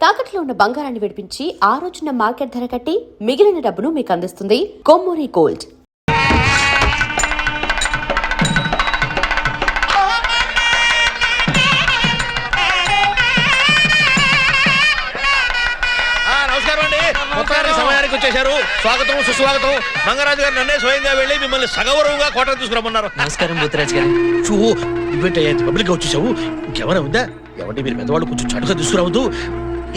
తాకట్లో ఉన్న బంగారాన్ని విడిపించి ఆ రోజున మార్కెట్ ధర కట్టి మిగిలిన డబ్బును మీకు అందిస్తుంది కొమ్మూరి గోల్డ్. సమయానికి వచ్చేశారు. స్వాగతం సుస్వాగతం. మంగరాజు గారు నన్నే స్వయంగా వెళ్ళి మిమ్మల్ని సగౌరవంగా కోట తీసుకురమ్మన్నారు. నమస్కారం బుద్ధిరాజ్ గారు. పబ్లిక్ గా వచ్చేసావు, ఇంకేమైనా ఉందా? ఏమంటే మీరు పెద్దవాళ్ళు కొంచెం చడుగా తీసుకురావద్దు.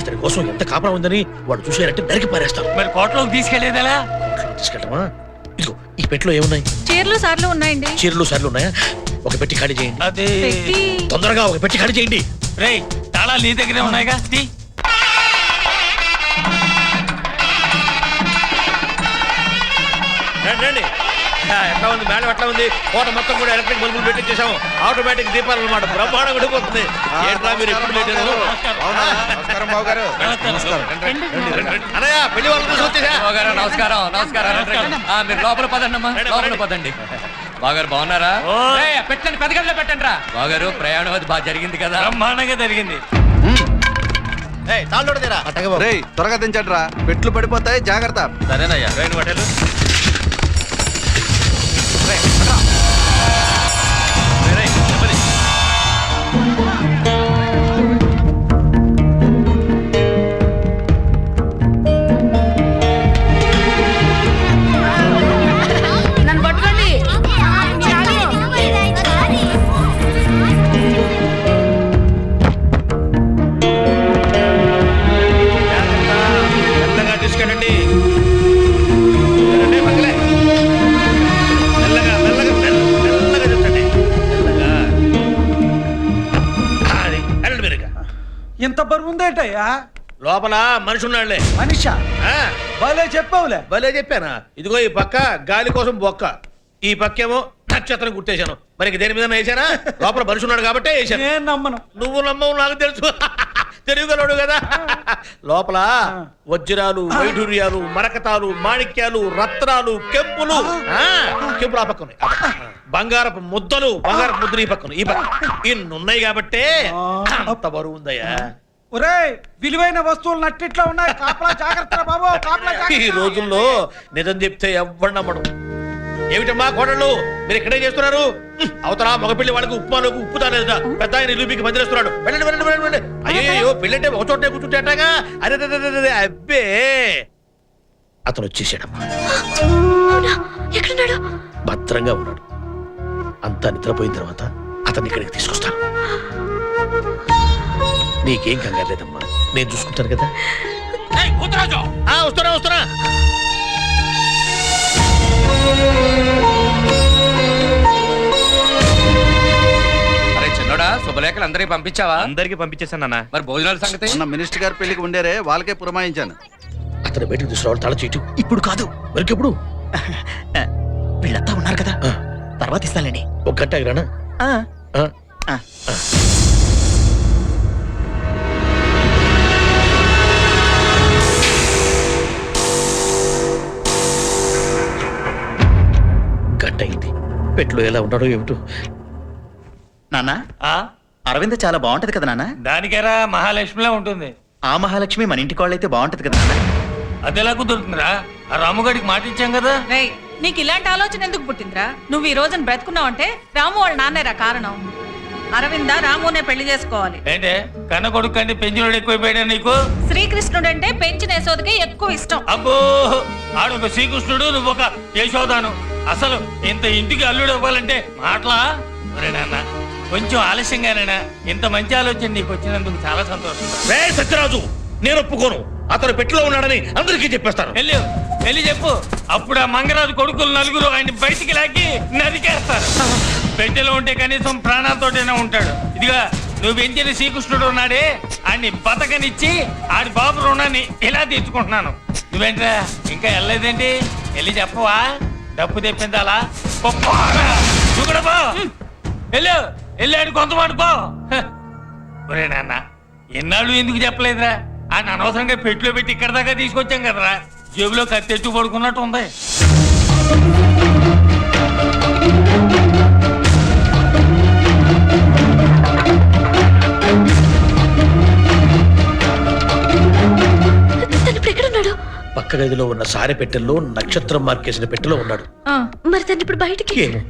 ఇతని కోసం ఎంత కాపలా ఉందని వాడు చూసారంటే నరికి పారేస్తారు. మరి కోటలోకి తీసుకెళ్లేదలా? తీసుకెళ్ళమా? ఇదిగో ఈ పెట్లో ఏమున్నాయి? చీరలు సార్లు ఉన్నాయండి. చీరలు సార్లు ఉన్నాయా? ఒక పెట్టి ఖాళీ చేయండి. అదే తొందరగా ఒక పెట్టి ఖాళీ చేయండి. రేయ్, తాళాలు నీ దగ్గరే ఉన్నాయిగా. రండి. ఎట్లా ఉంది మేడం? ఎట్లా ఉంది? కోట మొత్తం కూడా ఎలక్ట్రిక్ బల్బులు పెట్టించేసాము. ఆటోమేటిక్ దీపాలు అన్నమాట. బ్రహ్మాండం విడిపోతుంది. ఏంట్రా మీరు ఎప్పుడు లేటారు? అన్నయ్య పెళ్లి వాళ్ళు తీసుకొచ్చేసా. నమస్కారం. మీరు లోపల పదండమ్మా, లోపల పదండి. బాగారు బాగున్నారా? పెట్టండి, పెద్దగదిలో పెట్టండి రా. బాగారు ప్రయాణం అది బాగా జరిగింది కదా? బ్రహ్మాండంగా జరిగింది. త్వరగా దించండి రా, పెట్లు పడిపోతాయి, జాగ్రత్త. సరేనయ్యా. రైలు పట్టేలు నన్ను పట్టుకోండి. మెల్లగా తీసుకెళ్ళండి. మెల్లగా చూడండి. వెళ్ళండి మీరుగా. ఇంత బరువు ఉందేటయ్యా? లోపల మనిషి ఉన్నాడులే. మనిషా? భలే చెప్పావులే. భలే చెప్పానా? ఇదిగో ఈ పక్క గాలి కోసం బొక్క, ఈ పక్కేమో నక్షత్రం గుర్తేశాను. మరి దేని మీద వేసానా? లోపల మనిషి ఉన్నాడు కాబట్టి వేసాను. నేను నమ్మను. నువ్వు నమ్మవు, నాకు తెలుసు. తెలుగులోడు కదా. లోపల వజ్రాలు, వైఢూర్యాలు, మరకతాలు, మాణిక్యాలు, రత్నాలు, కెంపులు. కెంపులు ఆ పక్క ఉన్నాయి. బంగారపు ముద్దలు, బంగారపు ముద్దలు ఈ పక్కన, ఈ పక్క ఇన్నున్నాయి కాబట్టే అంత బరువు ఉందయ్యా. ఒరేయ్, విలువైన వస్తువులు నట్టిట్లా ఉన్నాయి. కాపలా జాగ్రత్త బాబు, కాపలా జాగ్రత్త. ఈ రోజుల్లో నిజం చెప్తే ఎవ్వరు నమ్మడు. ఏమిటమ్మా కోడళ్ళు, మీరు ఇక్కడే చేస్తున్నారు? అవతల మగపిల్లి వాళ్ళకి ఉప్మాలోకి ఉప్పు తానేదా? పెద్ద ఆయన ఇల్లుకి మందిరేస్తున్నాడు. వెళ్ళండి. అయ్యో, పెళ్ళంటే ఒక చోటే కూర్చుంటేటాగా. అరే అబ్బే, అతను వచ్చేసాడమ్మా. భద్రంగా ఉన్నాడు. అంతా నిద్రపోయిన తర్వాత అతన్ని ఇక్కడికి తీసుకొస్తాను. నీకేం కంగారు లేదమ్మా, నేను చూసుకుంటాను కదా. వస్తున్నా. అరే చిన్నోడా, శుభలేఖలు అందరికి పంపించావా? అందరికి పంపించేశాను అన్న. మరి భోజనాల సంగతి? మొన్న మినిస్టర్ గారి పెళ్లికి ఉండేరే, వాళ్ళకే పురమాయించాను. అతను బయటకు తీసుకురావాలి. తల చేయటం ఇప్పుడు కాదు, మరికెప్పుడు? వీళ్ళంతా ఉన్నారు కదా, తర్వాత ఇస్తానండి. ఒక గంట ఆగిరానా? గంట అయింది. పెట్లో ఎలా ఉన్నాడో ఏమిటో. నాన్న, అరవింద్ చాలా బాగుంటది కదా నాన్న? దానికేరా మహాలక్ష్మిలా ఉంటుంది. ఆ మహాలక్ష్మి మన ఇంటి కోళ్ళైతే బాగుంటది కదా నాన్న? అదెలా కుదురుతుందిరా? ఆ రాముగాడికి మాట ఇచ్చాం కదా. రేయ్, నీకు ఇలాంటి ఆలోచన ఎందుకు పుట్టిందిరా? నువ్వు ఈ రోజున బ్రతుకున్నావంటే రాము వాళ్ళ నాన్నేరా కారణం. అరవింద రామునే పెళ్లి చేసుకోవాలి. ఏంటే కన్న కొడుకు కంటే పెంచినోడు ఎక్కువైపోయాడా నీకు? శ్రీకృష్ణుడు అంటే పెంచిన యశోదకి ఎక్కువ ఇష్టం. అబ్బో, ఆడు ఒక శ్రీకృష్ణుడు, నువ్వు ఒక యశోదాను. అసలు ఇంత ఇంటికి అల్లుడు అవ్వాలంటే మాటలా? ఒరే నాన్న, కొంచెం ఆలస్యంగానైనా ఇంత మంచి ఆలోచన నీకు వచ్చినందుకు చాలా సంతోషం. సత్యరాజు, నేను ఒప్పుకోను. అతను పెట్టిలో ఉన్నాడని అందరికీ చెప్పేస్తాను. వెళ్ళి చెప్పు. అప్పుడు ఆ మంగరాజు కొడుకులు నలుగురు ఆయన బయటికి లాగి నరికేస్తారు. పెట్టెలో ఉంటే కనీసం ప్రాణాలతోటైనా ఉంటాడు. ఇదిగా నువ్వు పెంచిన శ్రీకృష్ణుడు ఉన్నాడే, ఆయన్ని బతకనిచ్చి ఆడి బాబు రుణాన్ని ఇలా తీర్చుకుంటున్నాను. నువ్వేంట్రా ఇంకా వెళ్ళలేదేంటి? వెళ్ళి చెప్పవా? డబ్బు తెప్పించాలా? వెళ్ళాడు కొంత పడుకో. ఒరే నాన్న, ఎన్నాళ్ళు ఎందుకు చెప్పలేదురా? ఆయన అనవసరంగా పెట్టులో పెట్టి ఇక్కడ దాకా తీసుకొచ్చాం కదరా. జేబులో కత్తెట్టు పడుకున్నట్టు ఉంది. పక్క గదిలో ఉన్న సారె పెట్టెల్లో నక్షత్రం మార్కేసిన పెట్టెలో ఉన్నాడు. మరి తను ఇప్పుడు బయటికి ఏమో,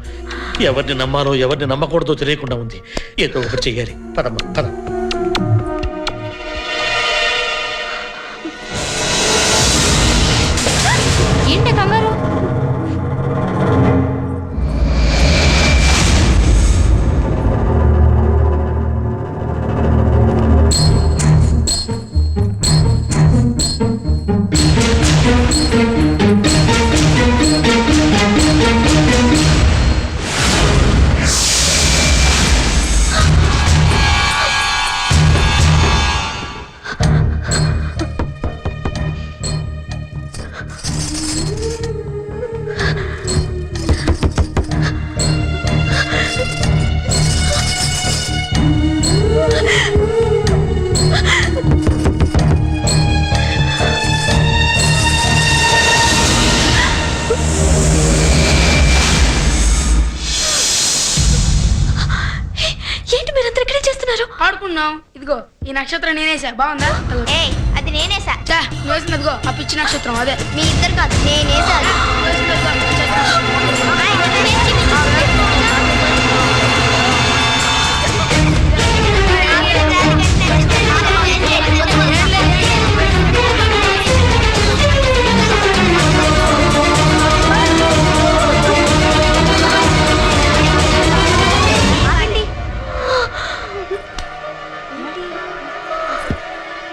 ఎవరిని నమ్మాలో ఎవరిని నమ్మకూడదో తెలియకుండా ఉంది. ఏదో ఒకటి చెయ్యాలి. పదమ్మా పద. ఏంటి కంగారు? ఏంటి మీరందరూ ఇక్కడే చేస్తున్నారు? ఆడుకున్నాం. ఇదిగో ఈ నక్షత్రం నేనేసా, బాగుందా? అది నేనేసా. నువ్వు వేసింది అదిగో ఆ పిచ్చి నక్షత్రం అదే. మీ ఇద్దరు కాదు, నేనేసా.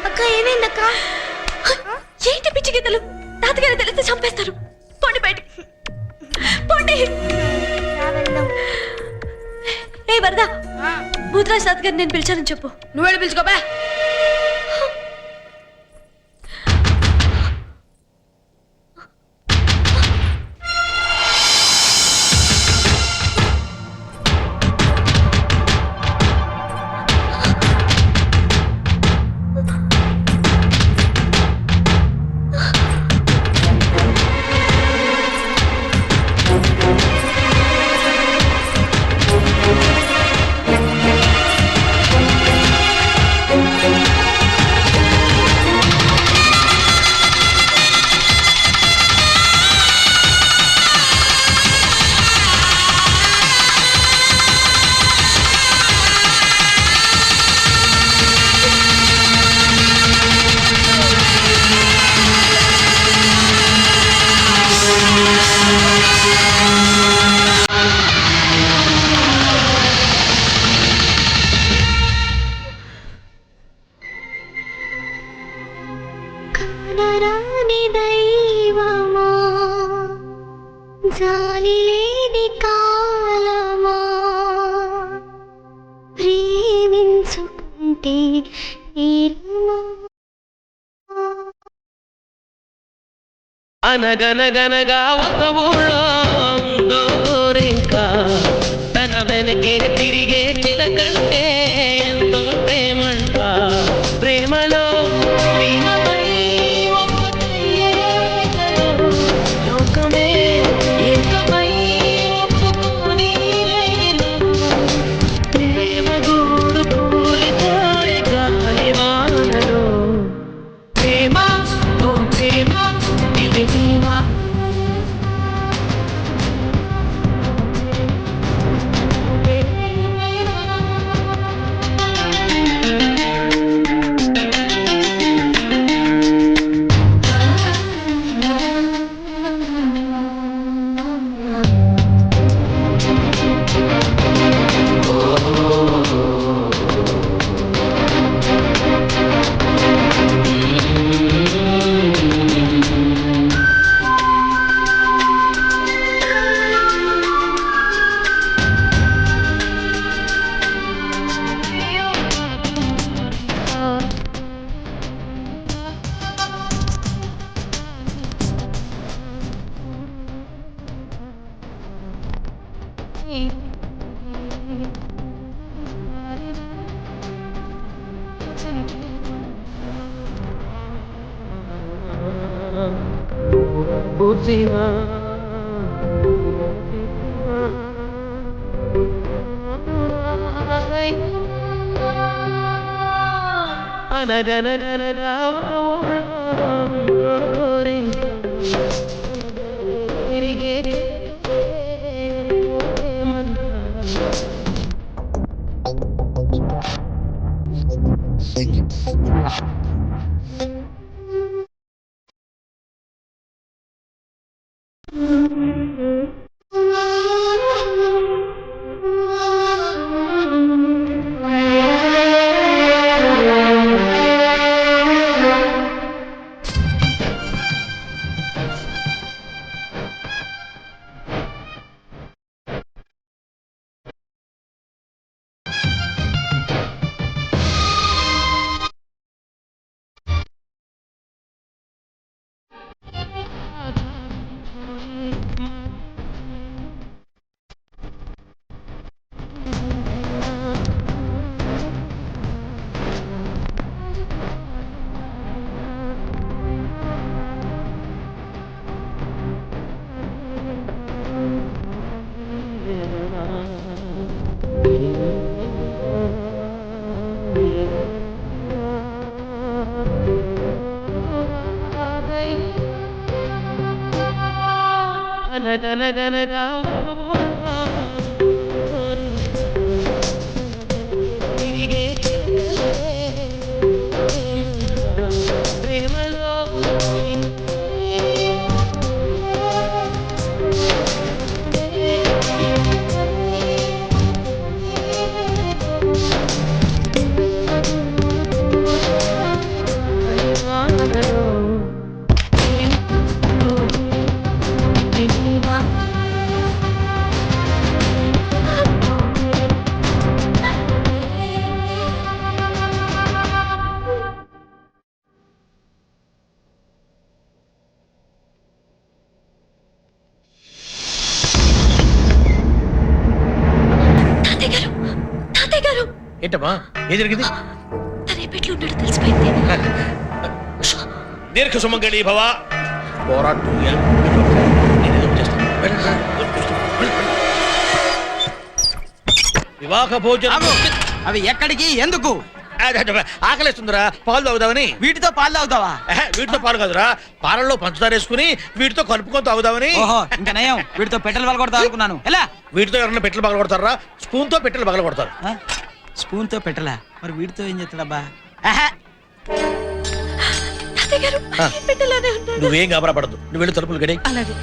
అక్క ఏమైందక్క? ఏంటి పిచ్చి గీతలు? తాతగారు తెలిస్తే చంపేస్తారు. పోండి బయటికి, పోండి. ఏ వరద, భూతరాజ్ తాతగారు నేను పిలిచానని చెప్పు. నువ్వు వెళ్ళి పిలుచుకోబా. దైవమా, జాలి లేని కాలమా, ప్రేమించుకుంటే అనగనగనగా ఒక ఊళ్ళో గోరింకా తన వెనకే తిరిగే చిలకంటే ఎంతో ప్రేమంట. ప్రేమలో లోకమే ఏకమై ఒప్పుకొని ప్రేమ గూడు కూలిపోయే గాలి వానలో ప్రేమ ఓ ప్రేమ ఇది ప్రేమ. అనగనగనగా తిరిగే ప్రేమలో తాతయ్య గారు, తాతయ్య గారు, ఏంటమ్మా ఏం జరిగింది? తన ఏ పెట్లో ఉన్నాడో తెలిసిపోయింది. దీర్ఘ సుమంగళి భవ పోరాటం నేనేదో చేస్తాను. వెళ్ళండి, వెళ్ళండి. వివాహ భోజనం అవి ఎక్కడికి ఎందుకు? ఆకలిస్తుందిరా, పాలు తాగుదామని. వీటితో పాలు తాగుతావా? వీటితో పాలు కాదురా, పాలల్లో పంచదార వేసుకుని వీటితో కలుపుకొని తాగుదామని. ఓహో, ఇంకా నయం. వీటితో పెట్టెలు పగల కొడతా అనుకున్నాను. ఎలా? వీటితో ఎవరన్నా పెట్టెలు పగల కొడతారా? స్పూన్ తో పెట్టెలు పగల కొడతారు. స్పూన్ తో పెట్టలా? మరి వీటితో ఏం చేస్తాడబ్బా? తాతయ్య గారు, ఈ పెట్టెలోనే ఉన్నాడు. నువ్వేం గాబరా పడదు, నువ్వు వెళ్ళి తలుపులు గడి. అలాగే.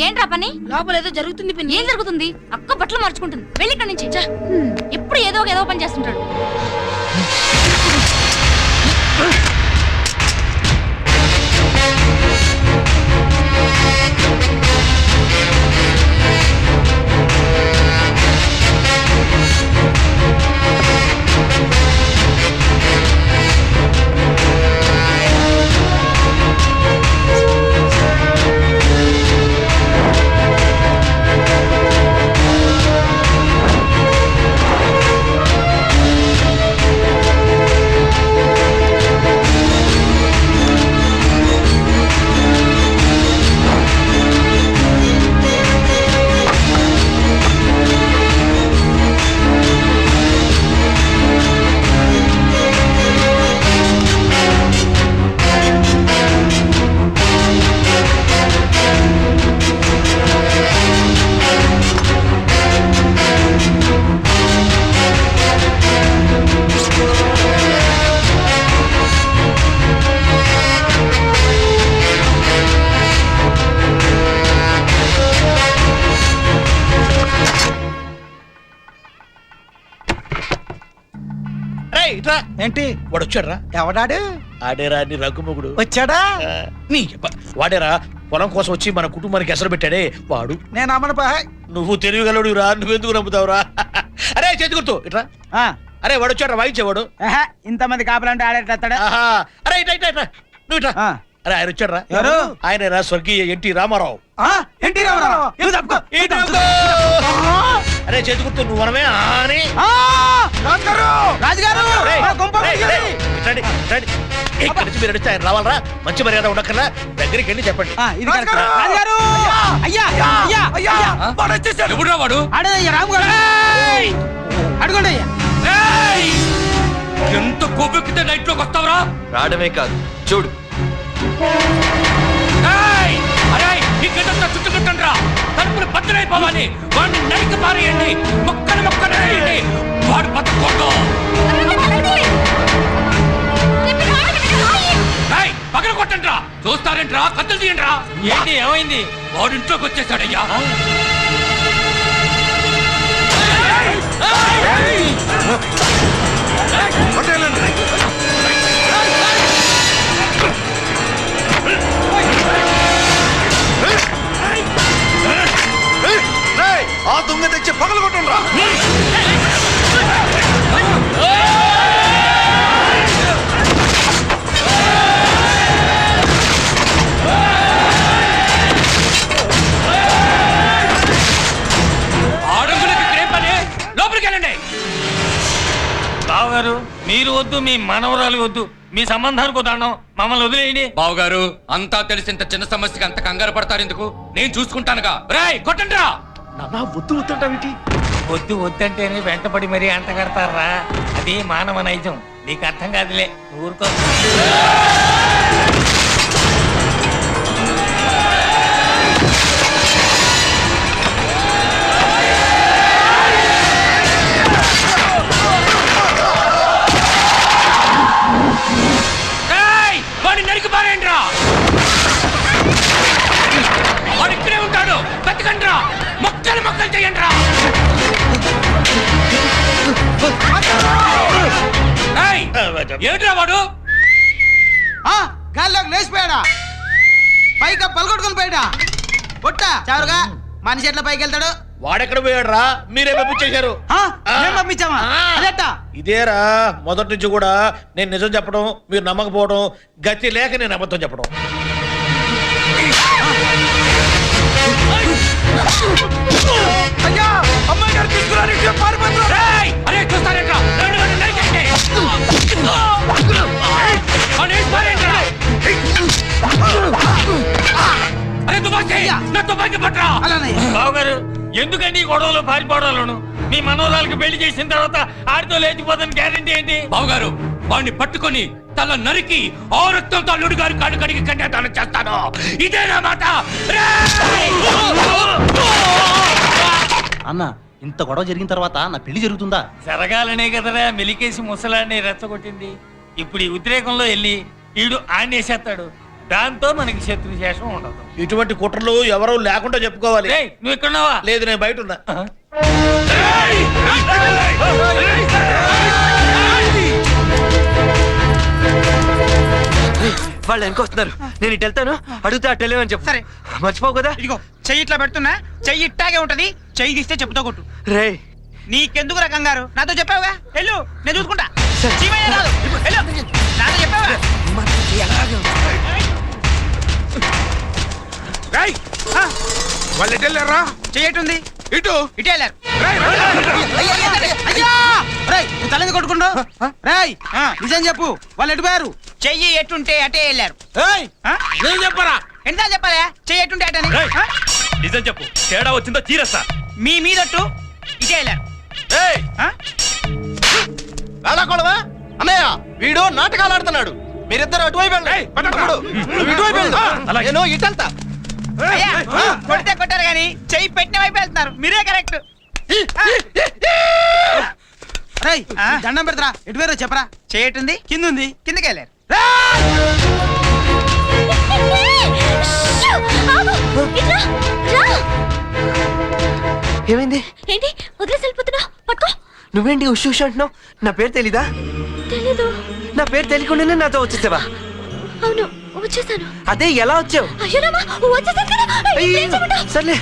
ఏంట్రా పని? లోపల ఏదో జరుగుతుంది పిన్ని. ఏం జరుగుతుంది? అక్క బట్టలు మార్చుకుంటుంది. వెళ్ళి ఇక్కడి నుంచి. ఎప్పుడు ఏదో పని చేస్తుంటాడు. ఏంటి? వాడు వచ్చాడరా? ఎవడాడు? ఆడేరా నీ రఘుముగుడు వచ్చాడా? నీ వాడేరా, పొలం కోసం వచ్చి మన కుటుంబానికి ఎసరు పెట్టాడే వాడు. నేను అమ్మను పా. నువ్వు తెలియగలడు రా, నువ్వెందుకు నమ్ముతావురా? అరే చేతి గుర్తు ఇట్రా. అరే వాడు వచ్చాడు, వాయించేవాడు. ఇంతమంది కాపలంటే ఆడేటస్తాడా? అరే ఇట్లా ఇట్లా ఇట్లా నువ్వు ఇట్లా. అరే ఆయన వచ్చాడు రా. ఎవరు? ఆయన స్వర్గీయ ఎన్టీ రామారావు. ఎన్టీ రామారావు. అరే చేతి గుర్తు నువ్వు మనమే అని. రాజుగారు ఇక్కడ నుంచి మీరు అడిస్తే ఆయన రావాలరా? మంచి మర్యాద ఉండక్కర్లా, దగ్గరికి వెళ్ళి చెప్పండి. రాజుగారు అయ్యా అయ్యా ఎప్పుడురా వాడు? అడుగుండి అయ్యా. ఎంత కోపెక్కితే నైట్ లోకి వస్తావరా? రావడమే కాదు, చూడు. చుట్టుకుంటుండ్రా, తలుపులు బద్దలైపోవాలి. వాడిని నరికి పారేయండి, మొక్కలు మొక్కలు వేయండి. వాడు బతకూడదు. పగల కొట్టండ్రా. చూస్తారేంట్రా? కత్తులు తీయండిరా. ఏంటి ఏమైంది? వాడు ఇంట్లోకి వచ్చేసాడయ్యా. బావగారు మీరు వద్దు, మీ మనవరాలు వద్దు, మీ సంబంధానికి వద్దాం, మమ్మల్ని వదిలేయండి. బావగారు అంతా తెలిసి ఇంత చిన్న సమస్యకి అంత కంగారు పడతారు ఎందుకు? నేను చూసుకుంటానుగా. రేయ్ కొట్టండి రా. వద్దు వద్దంటావేంటి? వద్దు వద్దంటేనే వెంటపడి మరీ అంట కడతారా? అది మానవ నైజం, నీకు అర్థం కాదులే, ఊరుకో. నరికి పారేయండి రా. వాడు ఇక్కడే ఉంటాడు, బతికండి రా. మొక్కలు మొక్కలు చేయండి రా. ఏమిట్రా వాడు? గాల్లోకి లేచిపోయాడా? పైగా పలగొట్టుకుని పోయాడా? పొట్ట చారుగా మనిషి ఎట్లా పైకి వెళ్తాడు? వాడెక్కడ పోయాడు రా? మీరే పంపించేశారు. పంపించామా? అదెట్టా? ఇదేరా మొదటి నుంచి కూడా నేను నిజం చెప్పడం, మీరు నమ్మకపోవడం, గతి లేక నేను అబద్ధం చెప్పడం. అయ్యా అమ్మాయి గారు తీసుకురానికి పారిపోతున్నారు. అరే చూస్తారేట్రా? బావగారు ఎందుకండి ఈ గొడవలు పారిపోవడాలను? మీ మనోరాలకు పెళ్లి చేసిన తర్వాత ఆడితో లేచిపోతాను గ్యారెంటీ ఏంటి? బావగారు వాడిని పట్టుకొని తల నరికి ఆ రక్తంతో అల్లుడు గారి కాడు కడిగి కన్యాదానం చేస్తాను. ఇదేనా మాట? అన్న ఇంత గొడవ జరిగిన తర్వాత నా పెళ్లి జరుగుతుందా? జరగాలనే కదరా మెలికేసి ముసలాన్ని రెచ్చగొట్టింది. ఇప్పుడు ఈ ఉద్రేకంలో వెళ్ళి ఈడు ఆనేసేస్తాడు, దాంతో మనకి శత్రు శేషం ఉండదు. ఇటువంటి కుట్రలు ఎవరూ లేకుండా చెప్పుకోవాలి. రేయ్, నువ్వు ఇక్కడున్నావా? లేదు, నేను బయట ఉన్నా. వాళ్ళు వెనకొస్తున్నారు, నేను ఇటు వెళ్తాను, అడిగితే అటు వెళ్ళమని చెప్పు. సరే మర్చిపోవు కదా. ఇదిగో చెయ్యి ఇట్లా పెడుతున్నా, చెయ్యి ఇట్టాగే ఉంటది, చెయ్యి తీస్తే చెప్పుతో కొట్టు. రే నీకెందుకు రకంగారు? నాతో చెప్పావుగా, వెళ్ళు నేను చూసుకుంటా. చీమయ్య కాదు, వెళ్ళు, నాతో చెప్పావుగా. వాళ్ళు ఎటు వెళ్ళారా? చెయ్యటుంది ఇటు ఇటు వెళ్ళారు. తలని కొట్టుకుంటూ నిజం చెప్పు, వాళ్ళు ఎటు పోయారు? చెయ్యి ఎటుంటే అటే వెళ్ళారు. నేను చెప్పరా? ఎంత చెప్పాలా? చెయ్యి ఎటుంటే అటని. నిజం చెప్పు, తేడా వచ్చిందో చీరస్తా. మీ మీదట్టు ఇటే వెళ్ళారు. వెళ్ళకూడవా అన్నయ్య? వీడు నాటకాలు ఆడుతున్నాడు. మీరిద్దరు అటువైపు నేను ఇటంతా. కొడితే కొట్టారు కానీ చెయ్యి పెట్టిన వైపు వెళ్తున్నారు. మీరే కరెక్ట్. దండం పెడతారా? ఎటు వేరో చెప్పరా? చేయటుంది కింద ఉంది, కిందకి వెళ్ళారు. ఏమైంది? ఏంటి వదిలేసి వెళ్ళిపోతున్నా? పట్టుకో. నువ్వేంటి ఉష్ ఉష్ అంటున్నావు? నా పేరు తెలీదా? తెలీదు. నా పేరు తెలియకుండానే నాతో వచ్చేసావా? అవును, వచ్చేసాను. అదే ఎలా వచ్చావు? అయ్యో రామా, వచ్చేసాను కదా. సర్లే,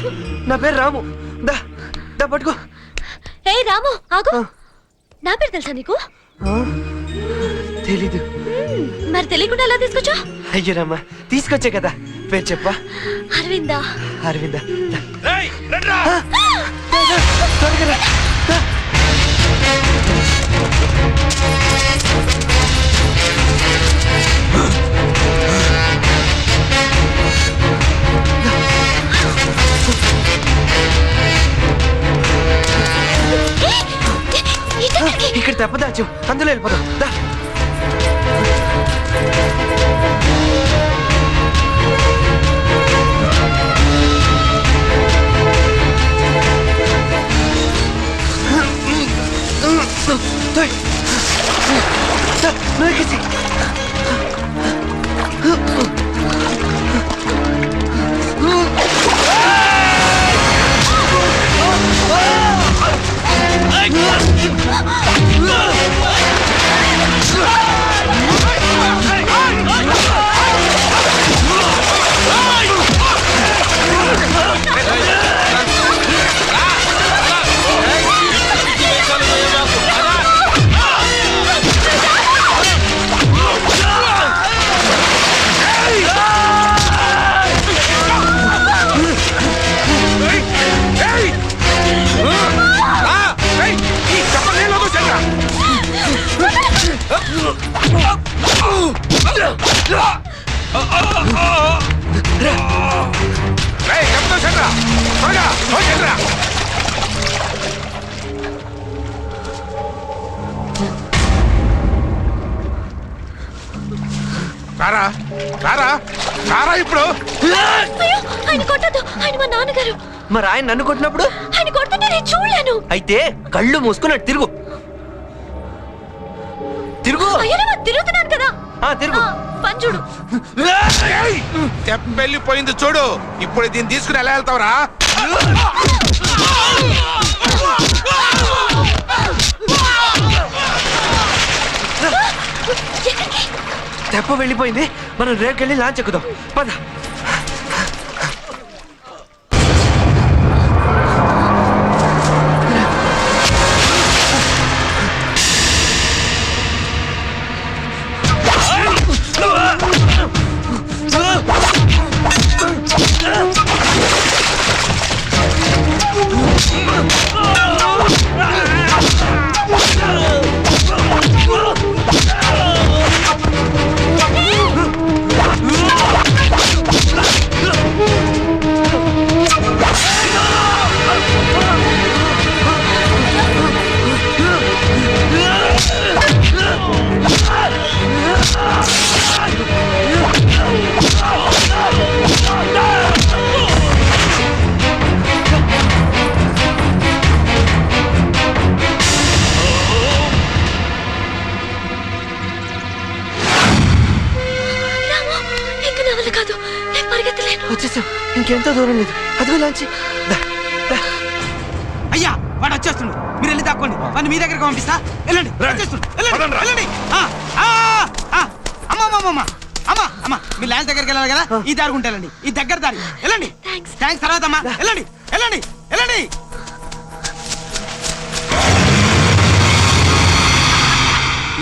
నా పేరు రాము. దా దా పట్టుకో. ఏ రాము, ఆగు. నా పేరు తెలుసా నీకు? తెలీదు. మరి తెలియకుండా ఎలా తీసుకొచ్చా? అయ్యో రామా, తీసుకొచ్చే కదా. పేరు చెప్పా. అరవిందా. అరవిందా. రండ్రా. త్వరగా రా. దా. ఇక్కడ తప్పదాచు, అందులో వెళ్ళిపోదాం. దా. నువ్వు ఎక్కేసి. రారా రారా రారా ఇప్పుడు. అయ్యో, ఆయన కొట్టద్దు, ఆయన మా నాన్నగారు. మరి ఆయన నన్ను కొట్టినప్పుడు ఆయన కొడుతుంటే నేను చూడలేను. అయితే కళ్ళు మూసుకున్నట్టు తిరుగు తిరుగు. అయ్యో, నేను తిరుగుతున్నాను కదా. తిరుగు. పని చూడు. వెళ్ళిపోయింది చూడు. ఇప్పుడు దీన్ని తీసుకుని ఎలా వెళ్తావురా? తెప్ప వెళ్ళిపోయింది. మనం రేపుకెళ్ళి లాంచ్ ఎక్కుదాం. పద. వచ్చేసాం. ఇంకెంతో దూరం లేదు. అదిగో లాంచి. అయ్యా, వాడు వచ్చేస్తుండు. మీరు వెళ్ళి దాక్కోండి. వాడిని మీ దగ్గరకు పంపిస్తా. వెళ్ళండి. వచ్చేస్తుండు. వెళ్ళండి, వెళ్ళండి. అమ్మా, మీ ల్యాండ్ దగ్గరికి వెళ్ళాలి కదా, ఈ దారి ఉంటేలండి. ఈ దగ్గర దారి. వెళ్ళండి. థ్యాంక్స్. తర్వాత అమ్మా. వెళ్ళండి, వెళ్ళండి, వెళ్ళండి.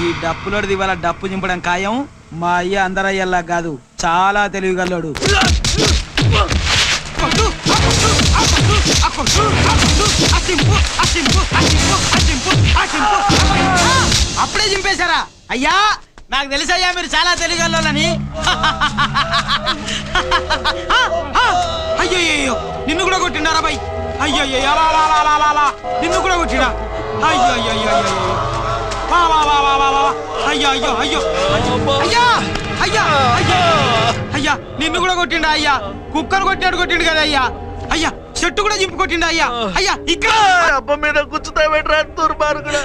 ఈ డప్పులోడిది ఇవాళ డప్పు చింపడం ఖాయం. మా అయ్య అందరయ్యల్లా కాదు, చాలా తెలివిగల్లోడు. అప్పుడే చింపేశారా? అయ్యా, నాకు తెలుసయ్యా మీరు చాలా తెలివిగల్లోని. అయ్యో, నిన్ను కూడా కొట్టిండారా బాయ్? అయ్యో, నిన్ను కూడా కొట్టిడా? అయ్యో, అయ్యో, అయ్యా, నిన్ను కూడా కొట్టిండా? అయ్యా, కుక్కను కొట్టిండు కదా అయ్యా. అయ్యా, చెట్టు కూడా చింపు కొట్టిండా? అయ్యా, అయ్యా, ఇక్కడ అబ్బ మీద కూర్చుతా పెట్టరా దుర్మార్గుడా.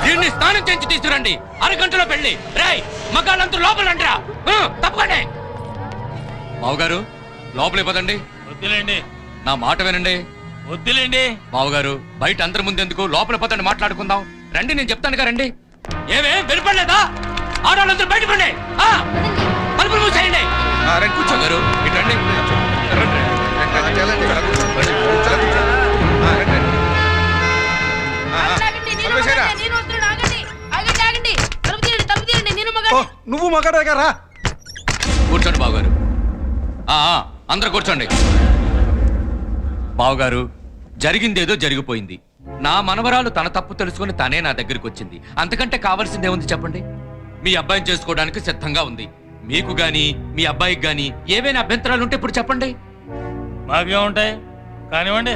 దీన్ని స్నానం చేయించి తీసుకురండి. అరగంటలో పెళ్లి. రేయ్, మగాళ్ళంతా లోపలంటరా. తప్పకండి. మావగారు, లోపలికి పదండి. వద్దులేండి. నా మాట వినండి. వద్దులేండి. మావగారు, బయట అందరి ముందెందుకు, లోపల పదండి, మాట్లాడుకుందాం. రండి, నేను చెప్తానుగా, రండి. ఏమే వినపడలేదా? ఆడవాళ్ళందరూ బయట పండి. తలుపులు మూసేయండి. కూర్చోగారు, ఇటు రండి. నువ్వు మగాడు దగ్గర కూర్చోండి బావగారు. అందరూ కూర్చోండి. బావగారు, జరిగిందేదో జరిగిపోయింది. నా మనవరాలు తన తప్పు తెలుసుకుని తనే నా దగ్గరికి వచ్చింది. అంతకంటే కావాల్సిందేముంది చెప్పండి? మీ అబ్బాయిని చేసుకోవడానికి సిద్ధంగా ఉంది. మీకు గాని మీ అబ్బాయికి గాని ఏవైనా అభ్యంతరాలు ఉంటే ఇప్పుడు చెప్పండి. మాకేముంటాయి కానివ్వండి.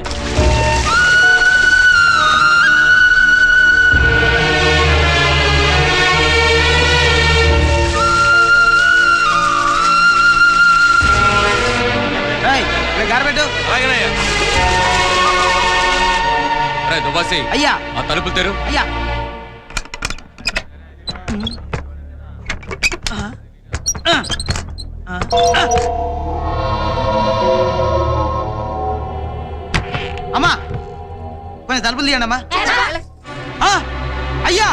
గారబెట్టు. అలాగేనయ్యా. రే దువ్వాసి, అయ్యా. ఆ తలుపులు తెరు. అయ్యా. అమ్మా కొంచెం తలుపులు తీయండి అమ్మా. అయ్యా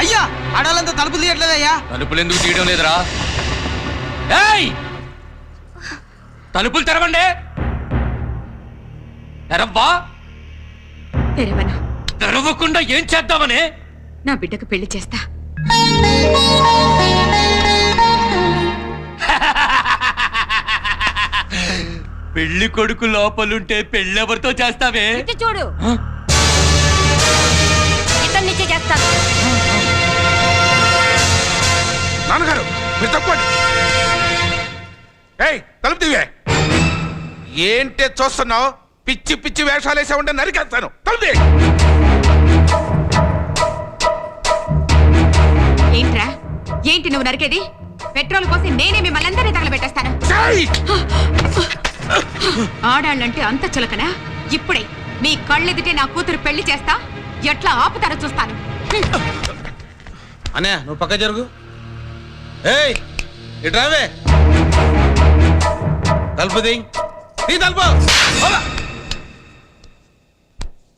అయ్యా ఆడాలంతా తలుపులు తీయట్లేదయ్యా. తలుపులు ఎందుకు తీయడం లేదురా? ఏయ్, తలుపులు తెరవండి. తెరవ్వా. తెరవకుండా ఏం చేద్దామని? నా బిడ్డకు పెళ్లి చేస్తా. పెళ్లి కొడుకు లోపలుంటే పెళ్ళెవరితో చేస్తావే? చూడు ఇతన్ని చేస్తాను. నాన్నగారు మీరు తప్పండి. ఏయ్ తలుపు తీవే. ఏంటే చూస్తున్నావు? పిచ్చి పిచ్చి వేషాలు వేసా ఉంటే నరికేస్తాను. తలుపు ఏంట్రా ఏంటి నువ్వు నరికేది? పెట్రోల్ పోసి నేనే మిమ్మల్ని అందరినీ తగలబెట్టేస్తాను. ఆడాళ్ళంటే అంత చులకనా? ఇప్పుడే మీ కళ్ళెదుటే నా కూతురు పెళ్లి చేస్తా. ఎట్లా ఆపుతారో చూస్తాను. అన్నయ్య నువ్వు పక్క జరుగు. ఏయ్ ఇట్రావే. తలుపు దియ్. నీ తలుపు.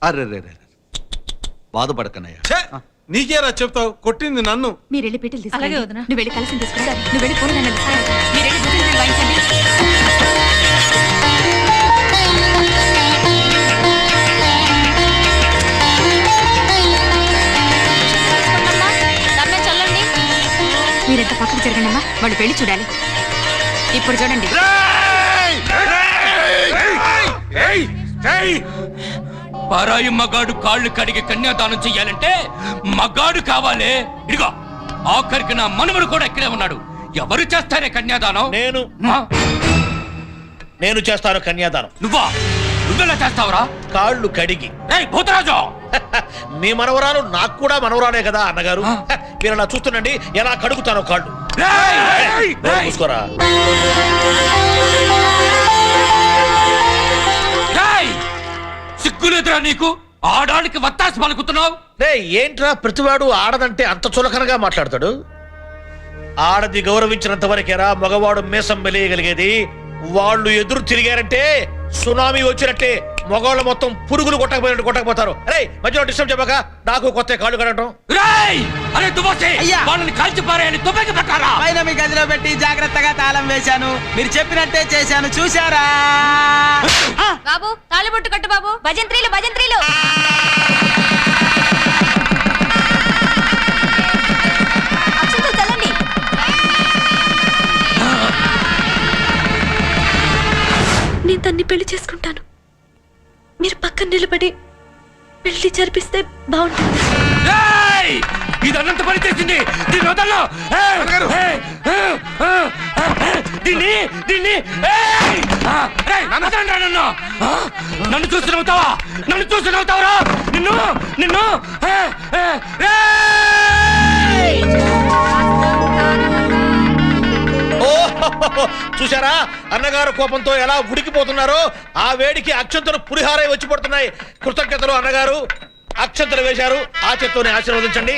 అరే బాధపడకనయ్యా. నీకేరా చెప్తావు? కొట్టింది నన్ను. మీరు వెళ్ళి పెట్టెలు తీసుకురండి. అలాగే వదినా. నువ్వు వెళ్ళి కలిసి తీసుకురా. నువ్వు వెళ్ళి ఫోన్ మీరు వెళ్ళి భోజనం వాయించండి. మీరెంత పక్కకు జరగండి అమ్మా. వాళ్ళు పెళ్లి చూడాలి. ఇప్పుడు చూడండి. పరాయి మగాడు కాళ్ళు కడిగి కన్యాదానం చెయ్యాలంటే మగాడు కావాలి. ఇదిగో ఆఖరికి నా మనవడు కూడా ఇక్కడే ఉన్నాడు. ఎవరు చేస్తారే కన్యాదానం? నేను చేస్తాను కన్యాదానం. నువ్వెలా చేస్తావురా? కాళ్ళు కడిగి. భూతరాజు, మీ మనవరాలు నాకు కూడా మనవరాలే కదా అన్నగారు. మీరు అలా చూస్తుండండి ఎలా కడుగుతానో కాళ్ళు. చూసుకోరా. సిగ్గులేదురా నీకు? ఆడానికి వత్తాసి పలుకుతున్నావు. ఏంట్రా ప్రతివాడు ఆడదంటే అంత చులకనగా మాట్లాడతాడు? ఆడది గౌరవించినంత వరకేరా మగవాడు మీసం మెలియగలిగేది. వాళ్ళు ఎదురు తిరిగారంటే సునామీ వచ్చినట్టే. మగవాళ్ళు మొత్తం పురుగులు కొట్టకపోతారు. అరే మధ్యలో డిస్టర్బ్ చెప్పక నాకు కొత్త కాళ్ళు కడటం. వాళ్ళని కాల్చి పారేయని తుపాకి పెట్టారా? పైన మీ గదిలో పెట్టి జాగ్రత్తగా తాళం వేశాను. మీరు చెప్పినట్టే చేశాను. చూశారా? బాబు తాళిబొట్టు కట్టు బాబు. భజంత్రీలు భజంత్రీలు. చల్లండి. నేను తన్ని పెళ్లి చేసుకుంటాను. మీరు పక్కన నిలబడి పెళ్లి జరిపిస్తే బాగుంటుంది. ఇదన్నంత పని చేసింది. దీన్ని వదలను. నన్ను చూసి నవ్వుతావా? నన్ను చూసి నవ్వుతావరా? నిన్ను చూసారా అన్నగారు కోపంతో ఎలా ఉడికిపోతున్నారో? ఆ వేడికి అక్షంతలు పులిహారై వచ్చి పడుతున్నాయి. కృతజ్ఞతలు అన్నగారు. అక్షంతలు వేశారు. ఆ చేత్తోనే ఆశీర్వదించండి.